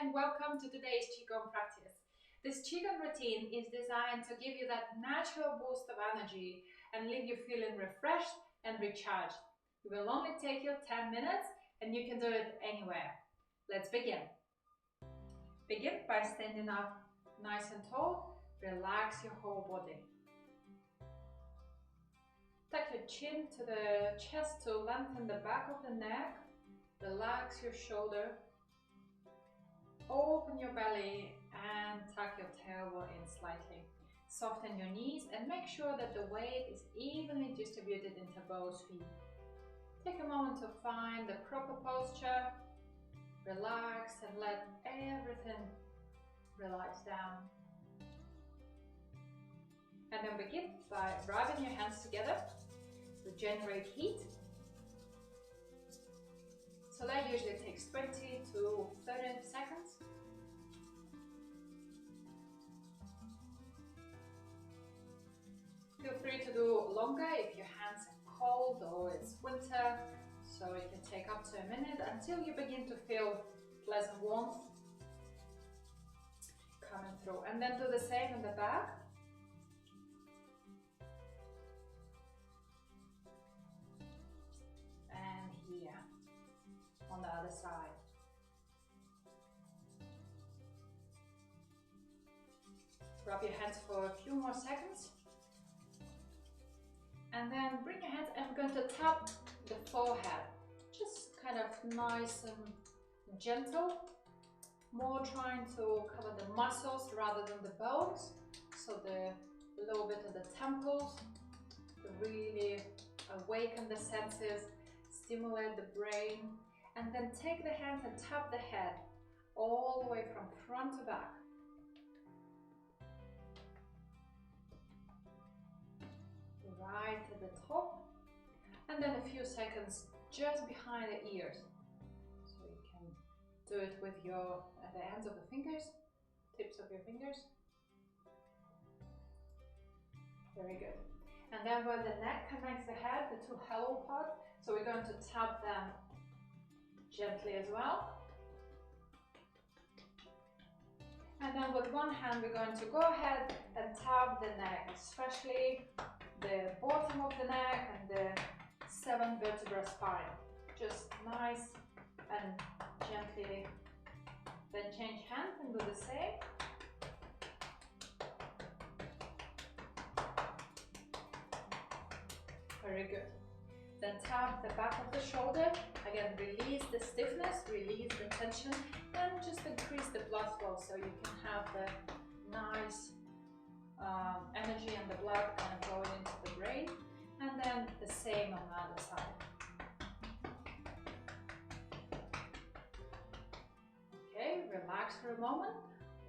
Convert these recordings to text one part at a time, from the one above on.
and welcome to today's Qigong practice. This Qigong routine is designed to give you that natural boost of energy and leave you feeling refreshed and recharged. It will only take you 10 minutes and you can do it anywhere. Let's begin. Begin by standing up nice and tall. Relax your whole body. Tuck your chin to the chest to lengthen the back of the neck. Relax your shoulder. Open your belly and tuck your tailbone in slightly. Soften your knees and make sure that the weight is evenly distributed into both feet. Take a moment to find the proper posture. Relax and let everything relax down. And then begin by rubbing your hands together to generate heat. So that usually takes 20 to 30 seconds. Feel free to do longer if your hands are cold or it's winter, so it can take up to a minute until you begin to feel pleasant warmth coming through. And then do the same in the back. And here on the other side. Rub your hands for a few more seconds. And then bring your hands and we're going to tap the forehead. Just kind of nice and gentle. More trying to cover the muscles rather than the bones. So a little bit of the temples to really awaken the senses, stimulate the brain. And then take the hands and tap the head all the way from front to back. Right at the top. And then a few seconds just behind the ears. So you can do it with the ends of the fingers, tips of your fingers. Very good. And then where the neck connects the head, the two hollow parts, so we're going to tap them gently as well. And then with one hand we're going to go ahead and tap the neck, especially the bottom of the neck and the 7 vertebra spine. Just nice and gently. Then change hands and do the same. Very good. Then tap the back of the shoulder. Again, release the stiffness, release the tension, and just increase the blood flow so you can have the nice energy and the blood kind of going into the brain. And then the same on the other side. Okay, relax for a moment.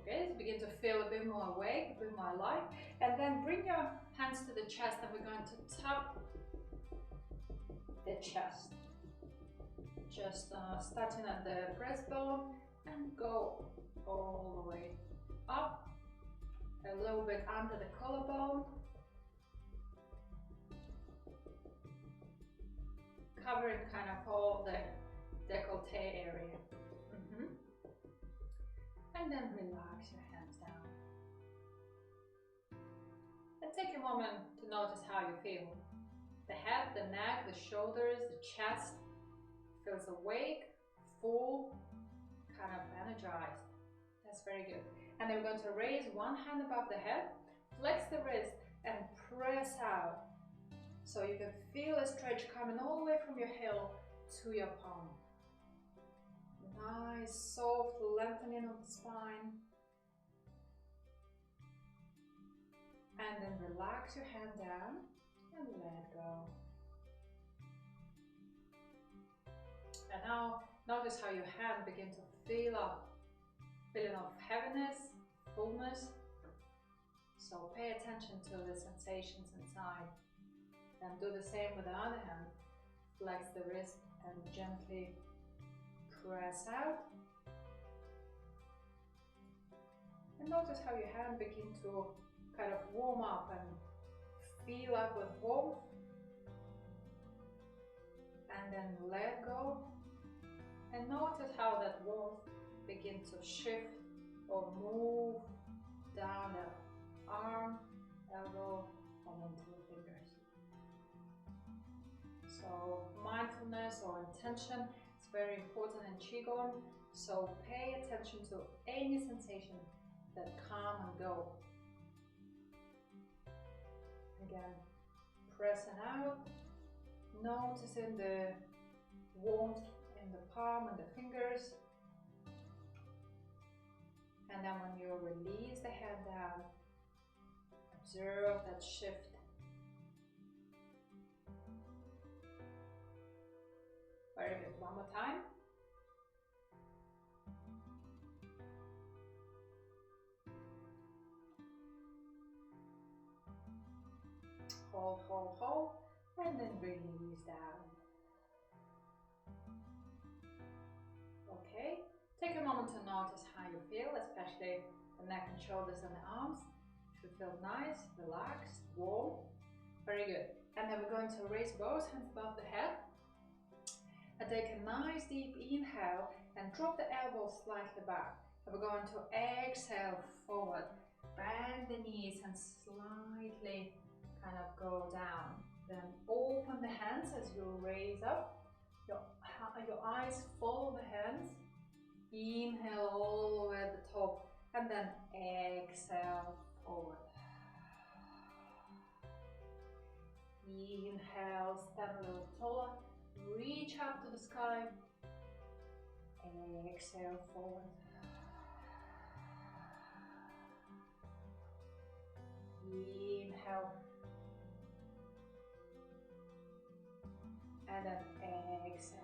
Okay, begin to feel a bit more awake, a bit more alive. And then bring your hands to the chest and we're going to tap the chest. Just starting at the breastbone and go all the way up, a little bit under the collarbone, covering kind of all the décolleté area. And then relax your hands down. And take a moment to notice how you feel. The head, the neck, the shoulders, the chest feels awake, full, kind of energized. That's very good. And then we're going to raise one hand above the head, flex the wrist and press out. So you can feel a stretch coming all the way from your heel to your palm. Nice, soft lengthening of the spine. And then relax your hand down and let go. And now notice how your hand begins to fill up. Feeling of heaviness, fullness. So pay attention to the sensations inside. Then do the same with the other hand. Flex the wrist and gently press out. And notice how your hand begins to kind of warm up and fill up with warmth. And then let go. And notice how that warmth begin begin to shift or move down the arm, elbow, and into the fingers. So mindfulness or intention is very important in Qigong. So pay attention to any sensation that come and go. Again, pressing out, noticing the warmth in the palm and the fingers. And then when you release the head down, observe that shift. Very good. One more time. Hold, hold, hold, and then release down. Okay, take a moment to notice how you feel, especially the neck and shoulders and the arms. Should feel nice, relaxed, warm. Very good. And then we're going to raise both hands above the head. And take a nice deep inhale and drop the elbows slightly back. And we're going to exhale forward. Bend the knees and slightly kind of go down. Then open the hands as you raise up. Your eyes follow the hands. Inhale all the way at the top. And then exhale forward. Inhale, stand a little taller. Reach up to the sky. Exhale forward. Inhale. And then exhale.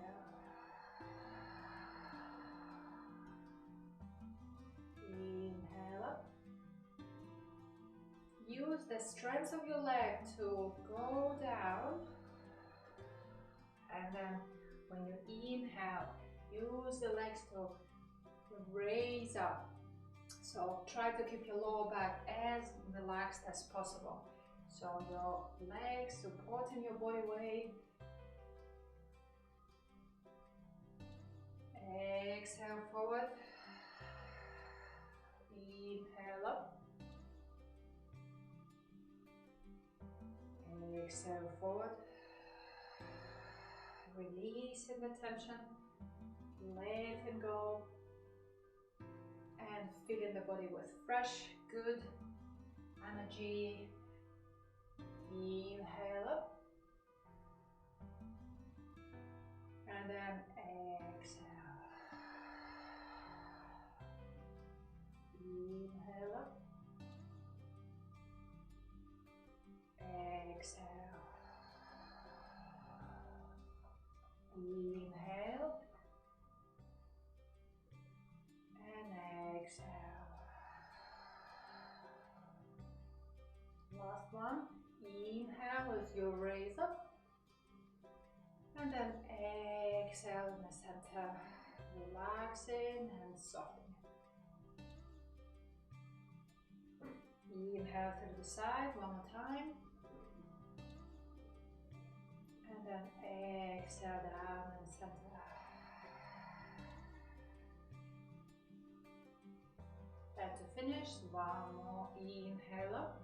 Inhale up. Use the strength of your leg to go down. And then when you inhale, use the legs to raise up. So try to keep your lower back as relaxed as possible. So your legs supporting your body weight. Exhale forward. Inhale up. Exhale forward. Releasing the tension, letting go, and filling the body with fresh, good energy. Inhale up, and then exhale. Inhale up, exhale. Inhale and exhale. Last one. Inhale as you raise up, and then exhale in the center, relaxing and softening. Inhale to the side one more time. And then exhale down and center. And to finish, one more inhale up.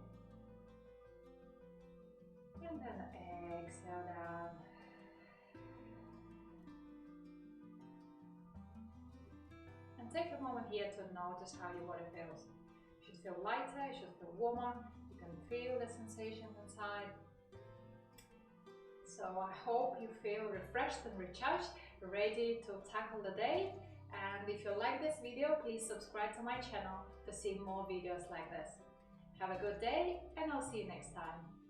And then exhale down. And take a moment here to notice how your body feels. It should feel lighter, it should feel warmer. You can feel the sensations inside. So I hope you feel refreshed and recharged, ready to tackle the day. And if you like this video, please subscribe to my channel to see more videos like this. Have a good day, and I'll see you next time.